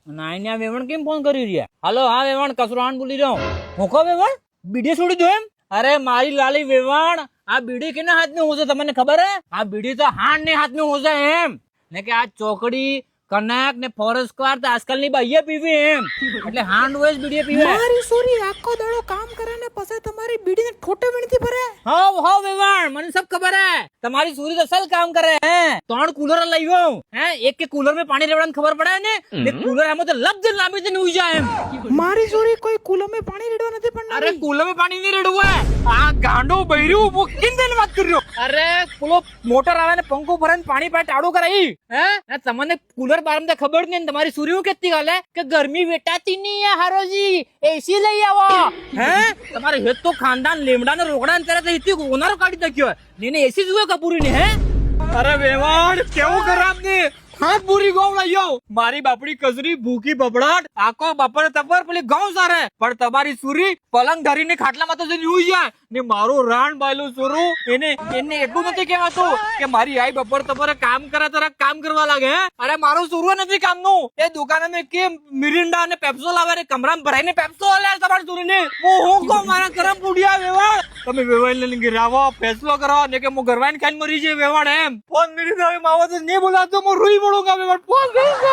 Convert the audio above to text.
નાઈને આ વેવણ કેમ ફોન કરી રહ્યા? હાલો, હા વેવણ, કસરાણ બોલી રહ્યો. હું કહો વેવણ, બીડી છોડી દો એમ? અરે મારી લાલી વેવણ, આ બીડી કેના હાથની હોશે તમને ખબર હે? આ બીડી તો હાણ ને હાથની હોશે એમ. ને કે આ ચોકડી કનક ને ફોરેસ્ટ કાર તો આજકાલ ની બાઈએ પીવી એમ. એટલે હાંડ વેસ બીડી પીવે. મારી સોરી આખો દાડો કામ કરે ને પછી તમારી બીડીને ખોટે વીણતી ભરે. હા વેવણ, મને સબ ખબર હે. તમારી સોરી તો અસલ કામ કરે હે. 3 કુલર લઈ આવ્યો હે. એક કે કુલર में पानी रेड़वाने खबर पड़े ने एक कूलर हम तो लब दिन लांबी दिन हुई जाए एम. મારી સોરી કોઈ કુલર में પાણી રેડવા નથી પડના. अरे कूलर में पानी नहीं रेड़वा है. आ गांडो बहिरू वो किन दिन बात कर रहे हो? अरे पुलो मोटर आवे ने पंखो भरे पानी पे टाड़ो कराई હે. તમને કુલર બાર માં ખબર નહીં. તમારી સૂર્ય કેતી ગાલે કે ગરમી વેટાતી નહીં હે હારોજી, એસી લઈ આવો હે. તમારે હેત તો ખાનદાન લીમડા ને રોકડા ને ત્યારે તો હિતી ઓનારો કાઢી નાખ્યો ને એસી જુએ કપૂરી ને હે. અરે વેવાણ કેવું ખરાબ ને હાથ પૂરી ગૌ લાયો. મારી બાપડી કસરી ભૂખી બબડાટ આખો બપોરે તપર પેલી ગૌ સારે પણ તમારી સુરી પલંગ ધરીને ખાટલામાં તો જઈને ઉઈ જાય ને મારું રાણ બાયલું સુરું એને એટલું નથી કહેવાતું કે મારી આઈ બપોર તપરે કામ કરે તરત કામ કરવા લાગે હે. અરે મારું સુરું નથી કામનું. એ દુકાને મેં કે મિરિન્ડા અને પેપ્સો લાવે ને કમરામાં ભરાઈને પેપ્સો લે તમારી સુરીને. હું કો મારા કરમ પૂડિયા વેવાણ. તમે વેવાણ લઈને ગરાવો ફેસલો કરો ને કે હું ગરવાઈને ખાઈને મરી જાય વેવાણ એમ. 5 મિનિટ હવે માવો તો નહીં બોલાતો હું રૂઈ પડુંગા વેવાણ. 5 મિનિટ